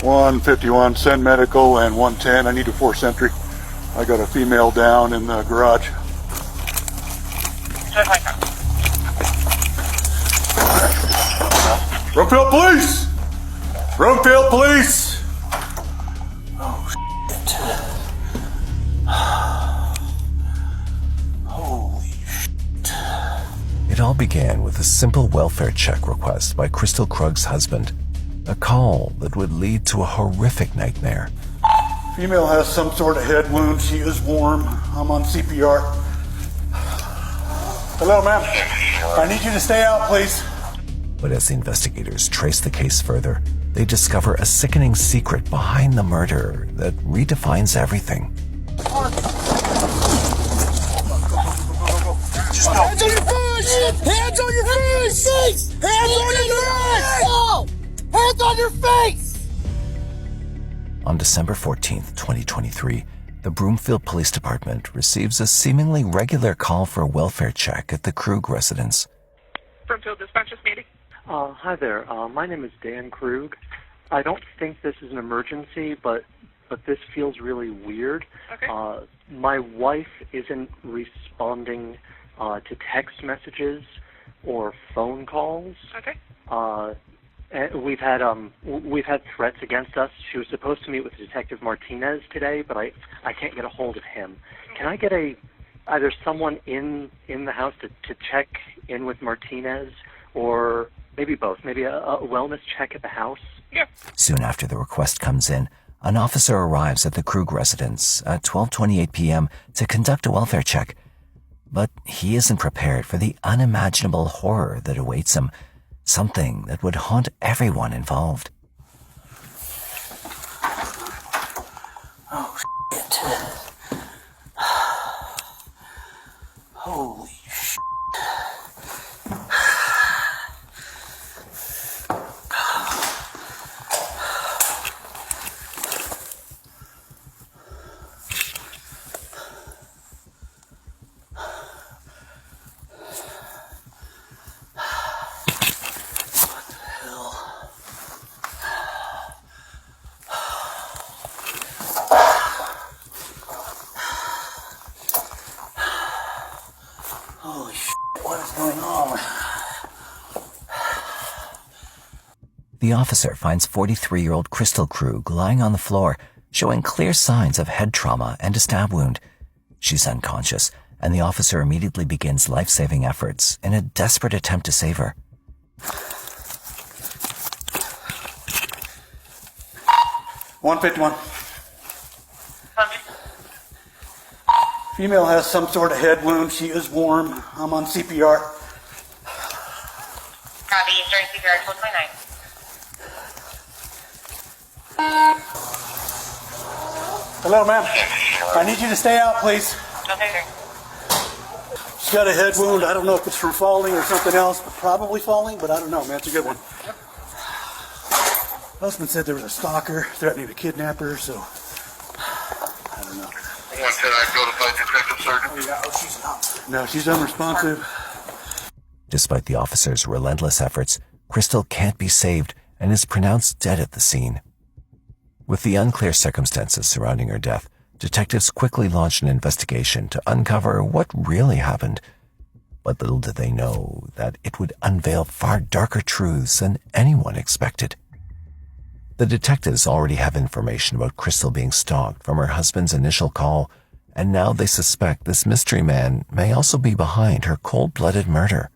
151, send medical, and 110. I need a 4th entry. I got a female down in the garage. Broomfield Police! Broomfield Police! Oh, shit. Holy shit. It all began with a simple welfare check request by Crystal Krug's husband. A call that would lead to a horrific nightmare. Female has some sort of head wound. She is warm. I'm on CPR. Hello, ma'am. I need you to stay out, please. But as the investigators trace the case further, they discover a sickening secret behind the murder that redefines everything. Just go. Hands on your face! Hands on your face! Hands on your face! Hands on your face! On December 14th, 2023, the Broomfield Police Department receives a seemingly regular call for a welfare check at the Krug residence. Broomfield Dispatcher's meeting. Hi there. My name is Dan Krug. I don't think this is an emergency, but this feels really weird. Okay. My wife isn't responding to text messages or phone calls. Okay. And we've had threats against us. She was supposed to meet with Detective Martinez today, but I can't get a hold of him. Can I get either someone in the house to check in with Martinez, or maybe both, maybe a wellness check at the house? Yeah. Soon after the request comes in, an officer arrives at the Krug residence at 12:28 p.m. to conduct a welfare check. But he isn't prepared for the unimaginable horror that awaits him, something that would haunt everyone involved. Oh, shit. Holy shit. Holy shit, what is going on? The officer finds 43-year-old Crystal Krug lying on the floor, showing clear signs of head trauma and a stab wound. She's unconscious, and the officer immediately begins life-saving efforts in a desperate attempt to save her. 151. Female has some sort of head wound. She is warm. I'm on CPR. Copy. Starting CPR at 12:29. Hello, ma'am. I need you to stay out, please. Okay, sir. She's got a head wound. I don't know if it's from falling or something else, but probably falling, but I don't know, man. It's a good one. Husband said there was a stalker threatening to kidnap her, so I don't know. Can I go to find Detective Sergeant? No, she's unresponsive. Despite the officer's relentless efforts, Crystal can't be saved and is pronounced dead at the scene. With the unclear circumstances surrounding her death, detectives quickly launched an investigation to uncover what really happened. But little did they know that it would unveil far darker truths than anyone expected. The detectives already have information about Crystal being stalked from her husband's initial call, and now they suspect this mystery man may also be behind her cold-blooded murder.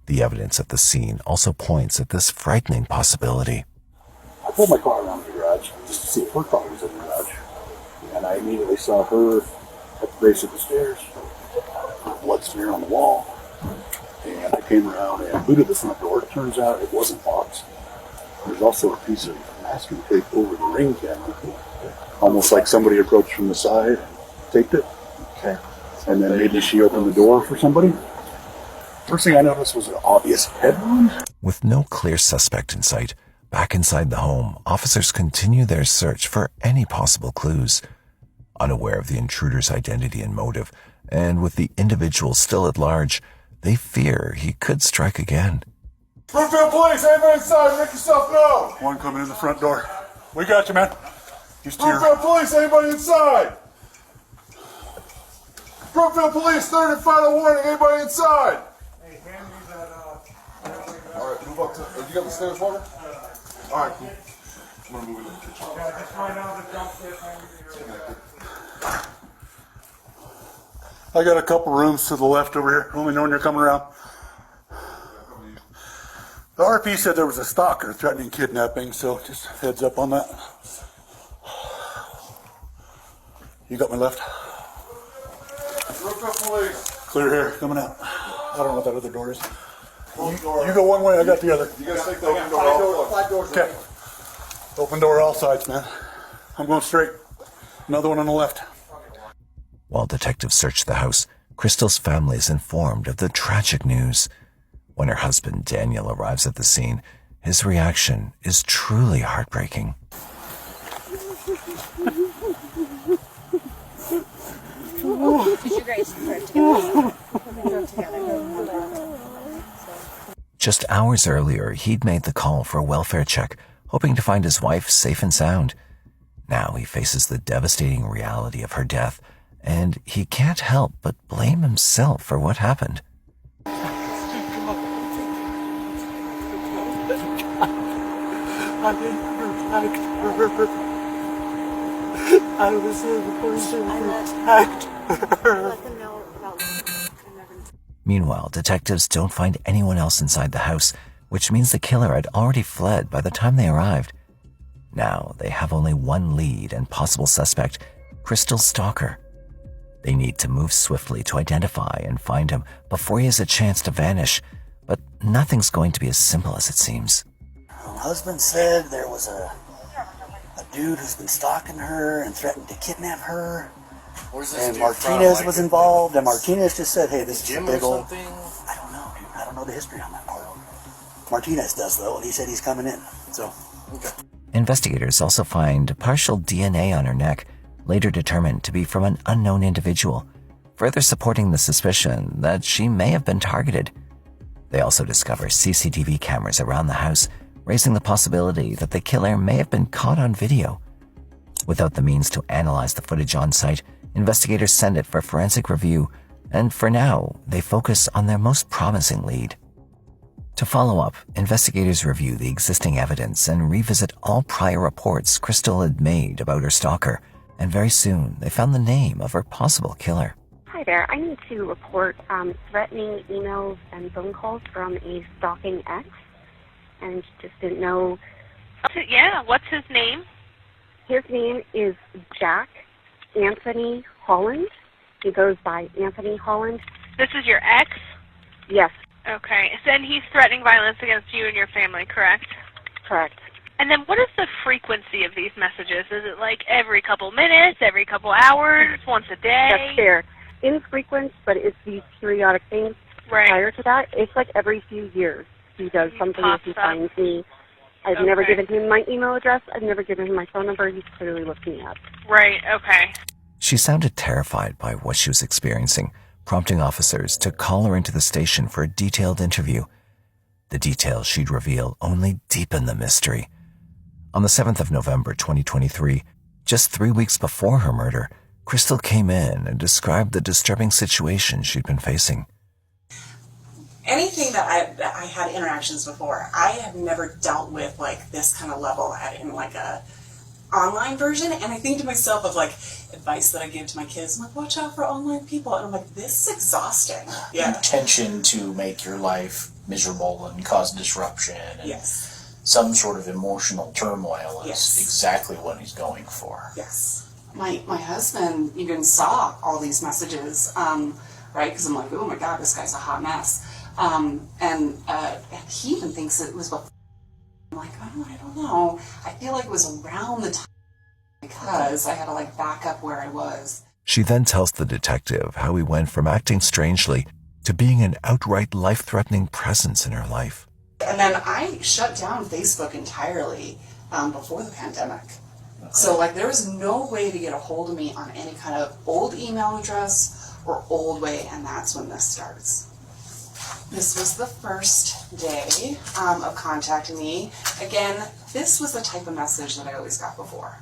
The evidence at the scene also points at this frightening possibility. I pulled my car around the garage just to see if her car was in the garage. And I immediately saw her at the base of the stairs, blood smear on the wall. And I came around and booted the front door. It turns out it wasn't locked. There's also a piece of masking tape over the ring camera, almost like somebody approached from the side and taped it. Okay. And then maybe she opened the door for somebody. First thing I noticed was an obvious head wound. With no clear suspect in sight, back inside the home, officers continue their search for any possible clues. Unaware of the intruder's identity and motive, and with the individual still at large, they fear he could strike again. Broomfield Police, anybody inside, make yourself known. One coming in the front door. We got you, man. Just here. Brookfield Police, anybody inside? Brookfield Police, third and final warning, anybody inside? Hey, hand me that, all right, move up to, you got the stairs, Walter? All right, cool. I'm gonna move into the kitchen. Yeah, just find out the jump stairs. I got a couple rooms to the left over here. Let me know when you're coming around. The RP said there was a stalker threatening kidnapping, so just heads up on that. You got my left? Brookfield Police. Clear here, coming out. I don't know what that other door is. You go one way, I got the other. You guys take the open door. Five doors. Okay. Open door all sides, man. I'm going straight. Another one on the left. While detectives search the house, Crystal's family is informed of the tragic news. When her husband Daniel arrives at the scene, his reaction is truly heartbreaking. Did you guys drove together? Just hours earlier, he'd made the call for a welfare check, hoping to find his wife safe and sound. Now he faces the devastating reality of her death, and he can't help but blame himself for what happened. I didn't protect her. I was the person who protect her. Meanwhile, detectives don't find anyone else inside the house, which means the killer had already fled by the time they arrived. Now they have only one lead and possible suspect, Crystal's stalker. They need to move swiftly to identify and find him before he has a chance to vanish, but nothing's going to be as simple as it seems. Her husband said there was a dude who's been stalking her and threatened to kidnap her. Where's this and dude Martinez from? was involved, and Martinez just said, hey, this is a Jim big or old... something? I don't know, dude. I don't know the history on that part. Martinez does, though, and he said he's coming in, so... Okay. Investigators also find partial DNA on her neck, later determined to be from an unknown individual, further supporting the suspicion that she may have been targeted. They also discover CCTV cameras around the house, raising the possibility that the killer may have been caught on video. Without the means to analyze the footage on site, investigators send it for forensic review, and for now, they focus on their most promising lead. To follow up, investigators review the existing evidence and revisit all prior reports Crystal had made about her stalker, and very soon they found the name of her possible killer. Hi there. I need to report threatening emails and phone calls from a stalking ex, and just didn't know. Yeah, what's his name? His name is Jack Anthony Holland. He goes by Anthony Holland. This is your ex? Yes. Okay. Then he's threatening violence against you and your family, correct? Correct. And then what is the frequency of these messages? Is it like every couple minutes, every couple hours, once a day? That's fair. Infrequent, but it's these periodic things. Right. Prior to that, it's like every few years he does something if he finds me. I've never given him my email address. I've never given him my phone number. He's clearly looked me up. Right, okay. She sounded terrified by what she was experiencing, prompting officers to call her into the station for a detailed interview. The details she'd reveal only deepen the mystery. On the 7th of November 2023, just 3 weeks before her murder, Crystal came in and described the disturbing situation she'd been facing. Anything that I had interactions before, I have never dealt with like this kind of level in like a online version, and I think to myself of like advice that I give to my kids, I'm like, watch out for online people, and I'm like, this is exhausting. Yeah. Intention to make your life miserable and cause disruption and yes. some sort of emotional turmoil is yes. exactly what he's going for. Yes. My husband even saw all these messages, right? Because I'm like, oh my God, this guy's a hot mess. And he even thinks it was before. I'm like, oh, I don't know. I feel like it was around the time because I had to like back up where I was. She then tells the detective how he went from acting strangely to being an outright life-threatening presence in her life. And then I shut down Facebook entirely before the pandemic. Okay. So like there was no way to get a hold of me on any kind of old email address or old way, and that's when this starts. This was the first day of contacting me. Again, this was the type of message that I always got before.